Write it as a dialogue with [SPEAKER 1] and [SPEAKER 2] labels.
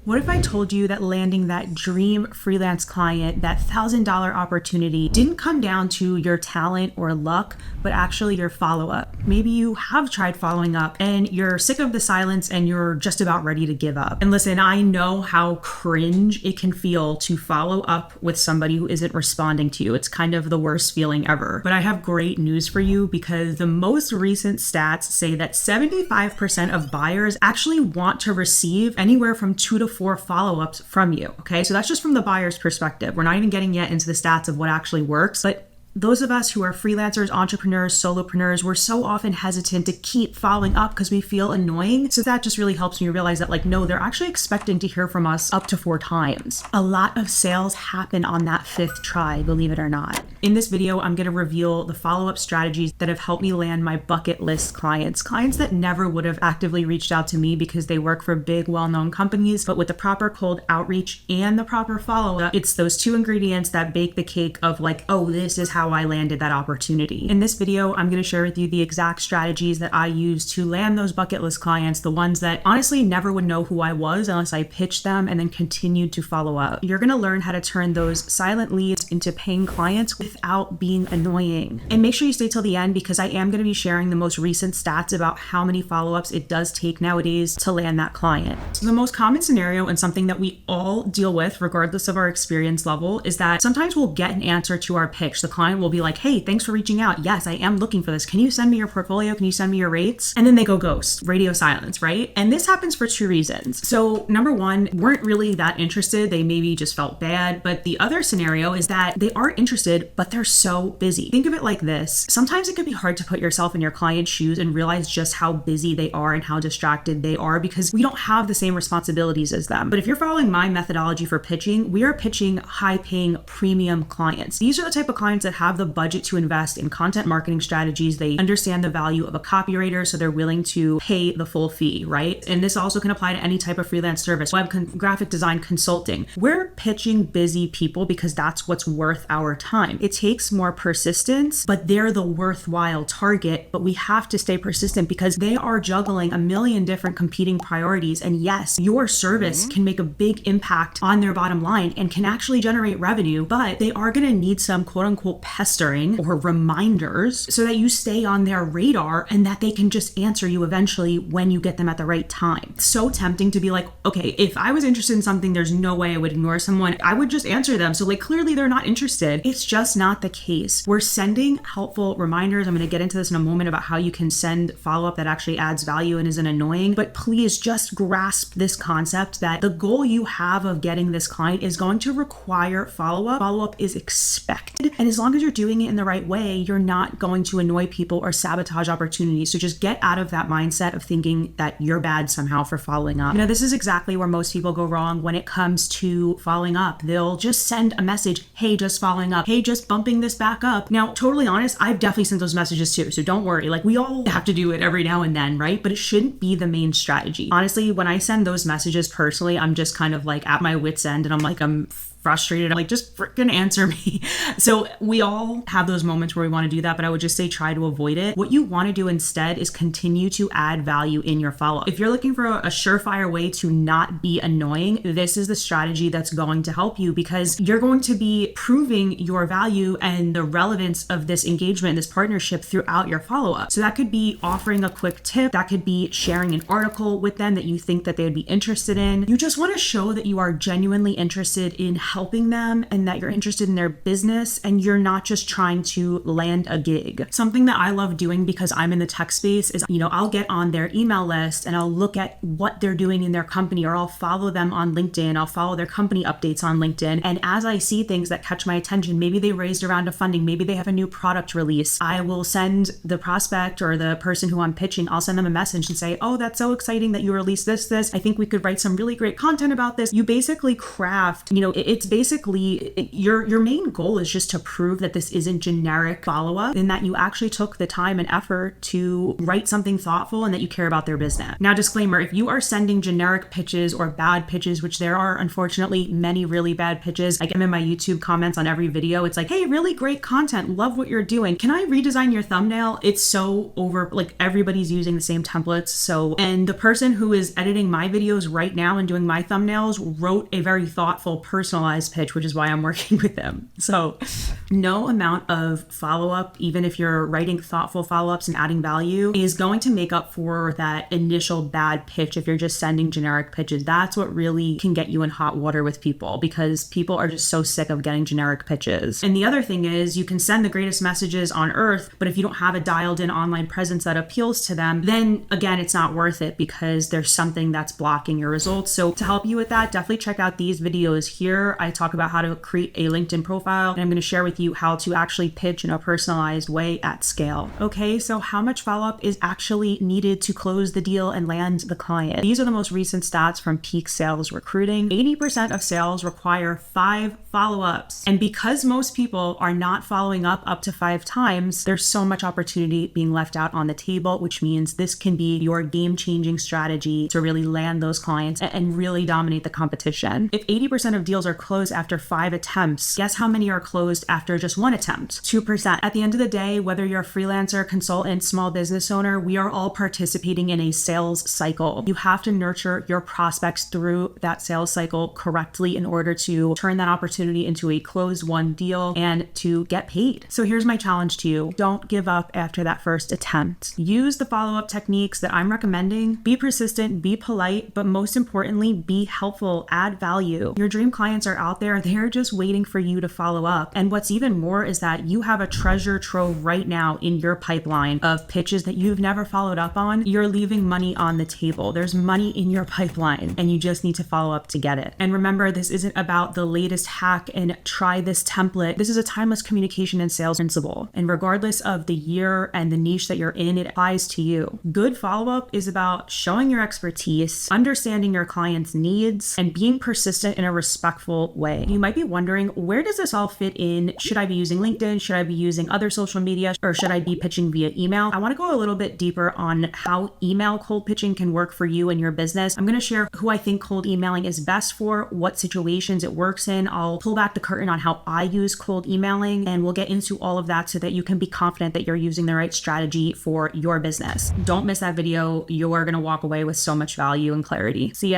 [SPEAKER 1] What if I told you that landing that dream freelance client, that $1,000 opportunity, didn't come down to your talent or luck, but actually your follow-up? Maybe you have tried following up and you're sick of the silence and you're just about ready to give up. And listen, I know how cringe it can feel to follow up with somebody who isn't responding to you. It's kind of the worst feeling ever. But I have great news for you, because the most recent stats say that 75% of buyers actually want to receive anywhere from 2 to 4 follow-ups from you. Okay, so that's just from the buyer's perspective. We're not even getting yet into the stats of what actually works, but those of us who are freelancers, entrepreneurs, solopreneurs, we're so often hesitant to keep following up because we feel annoying. So that just really helps me realize that, no, they're actually expecting to hear from us up to 4 times. A lot of sales happen on that 5th try, believe it or not. In this video, I'm going to reveal the follow-up strategies that have helped me land my bucket list clients that never would have actively reached out to me because they work for big, well-known companies. But with the proper cold outreach and the proper follow-up, it's those 2 ingredients that bake the cake of oh, this is how I landed that opportunity. In this video, I'm going to share with you the exact strategies that I use to land those bucket list clients, the ones that honestly never would know who I was unless I pitched them and then continued to follow up. You're going to learn how to turn those silent leads into paying clients without being annoying. And make sure you stay till the end, because I am going to be sharing the most recent stats about how many follow-ups it does take nowadays to land that client. So the most common scenario, and something that we all deal with regardless of our experience level, is that sometimes we'll get an answer to our pitch. The client will be like, hey, thanks for reaching out. Yes, I am looking for this. Can you send me your portfolio? Can you send me your rates? And then they go ghost, radio silence, right? And this happens for 2 reasons. So number one, weren't really that interested. They maybe just felt bad. But the other scenario is that they are interested, but they're so busy. Think of it like this. Sometimes it can be hard to put yourself in your client's shoes and realize just how busy they are and how distracted they are, because we don't have the same responsibilities as them. But if you're following my methodology for pitching, we are pitching high-paying premium clients. These are the type of clients that have the budget to invest in content marketing strategies. They understand the value of a copywriter, so they're willing to pay the full fee, right? And this also can apply to any type of freelance service, graphic design, consulting. We're pitching busy people because that's what's worth our time. It takes more persistence, but they're the worthwhile target. But we have to stay persistent because they are juggling a million different competing priorities. And yes, your service can make a big impact on their bottom line and can actually generate revenue, but they are going to need some quote unquote pestering or reminders so that you stay on their radar and that they can just answer you eventually when you get them at the right time. It's so tempting to be like, okay, if I was interested in something, there's no way I would ignore someone. I would just answer them. So clearly they're not interested. It's just not the case. We're sending helpful reminders. I'm going to get into this in a moment about how you can send follow-up that actually adds value and isn't annoying. But please just grasp this concept that the goal you have of getting this client is going to require follow-up. Follow-up is expected. And as long as you're doing it in the right way, you're not going to annoy people or sabotage opportunities. So just get out of that mindset of thinking that you're bad somehow for following up. This is exactly where most people go wrong when it comes to following up. They'll just send a message, hey, just following up. Hey, just bumping this back up. Now, totally honest, I've definitely sent those messages too. So don't worry. We all have to do it every now and then, right? But it shouldn't be the main strategy. Honestly, when I send those messages personally, I'm just kind of at my wit's end, and I'm frustrated. Just freaking answer me. So we all have those moments where we want to do that, but I would just say try to avoid it. What you want to do instead is continue to add value in your follow-up. If you're looking for a surefire way to not be annoying, this is the strategy that's going to help you, because you're going to be proving your value and the relevance of this engagement, this partnership throughout your follow-up. So that could be offering a quick tip. That could be sharing an article with them that you think that they would be interested in. You just want to show that you are genuinely interested in helping them and that you're interested in their business and you're not just trying to land a gig. Something that I love doing because I'm in the tech space is, I'll get on their email list and I'll look at what they're doing in their company, or I'll follow them on LinkedIn. I'll follow their company updates on LinkedIn. And as I see things that catch my attention, maybe they raised a round of funding, maybe they have a new product release, I will send the prospect or the person who I'm pitching, I'll send them a message and say, oh, that's so exciting that you released this. I think we could write some really great content about this. You basically craft, It's basically your main goal is just to prove that this isn't generic follow-up and that you actually took the time and effort to write something thoughtful and that you care about their business. Now, disclaimer, if you are sending generic pitches or bad pitches, which there are unfortunately many really bad pitches, I get them in my YouTube comments on every video. It's like, hey, really great content. Love what you're doing. Can I redesign your thumbnail? It's so over, like everybody's using the same templates. And the person who is editing my videos right now and doing my thumbnails wrote a very thoughtful, personalized pitch, which is why I'm working with them. So no amount of follow-up, even if you're writing thoughtful follow-ups and adding value, is going to make up for that initial bad pitch if you're just sending generic pitches. That's what really can get you in hot water with people, because people are just so sick of getting generic pitches. And the other thing is, you can send the greatest messages on earth, but if you don't have a dialed in online presence that appeals to them, then again, it's not worth it because there's something that's blocking your results. So to help you with that, definitely check out these videos here. I talk about how to create a LinkedIn profile, and I'm going to share with you how to actually pitch in a personalized way at scale. Okay, so how much follow-up is actually needed to close the deal and land the client? These are the most recent stats from Peak Sales Recruiting. 80% of sales require 5 follow-ups. And because most people are not following up to 5 times, there's so much opportunity being left out on the table, which means this can be your game-changing strategy to really land those clients and really dominate the competition. If 80% of deals are closed after 5 attempts, guess how many are closed after just 1 attempt? 2%. At the end of the day, whether you're a freelancer, consultant, small business owner, we are all participating in a sales cycle. You have to nurture your prospects through that sales cycle correctly in order to turn that opportunity into a closed won deal and to get paid. So here's my challenge to you. Don't give up after that first attempt. Use the follow-up techniques that I'm recommending. Be persistent, be polite, but most importantly, be helpful, add value. Your dream clients are out there. They're just waiting for you to follow up. And what's even more is that you have a treasure trove right now in your pipeline of pitches that you've never followed up on. You're leaving money on the table. There's money in your pipeline and you just need to follow up to get it. And remember, this isn't about the latest hack and try this template. This is a timeless communication and sales principle. And regardless of the year and the niche that you're in, it applies to you. Good follow-up is about showing your expertise, understanding your client's needs, and being persistent in a respectful way. You might be wondering, where does this all fit in? Should I be using LinkedIn? Should I be using other social media? Or should I be pitching via email? I want to go a little bit deeper on how email cold pitching can work for you and your business. I'm going to share who I think cold emailing is best for, what situations it works in. I'll pull back the curtain on how I use cold emailing, and we'll get into all of that so that you can be confident that you're using the right strategy for your business. Don't miss that video. You're going to walk away with so much value and clarity. See ya.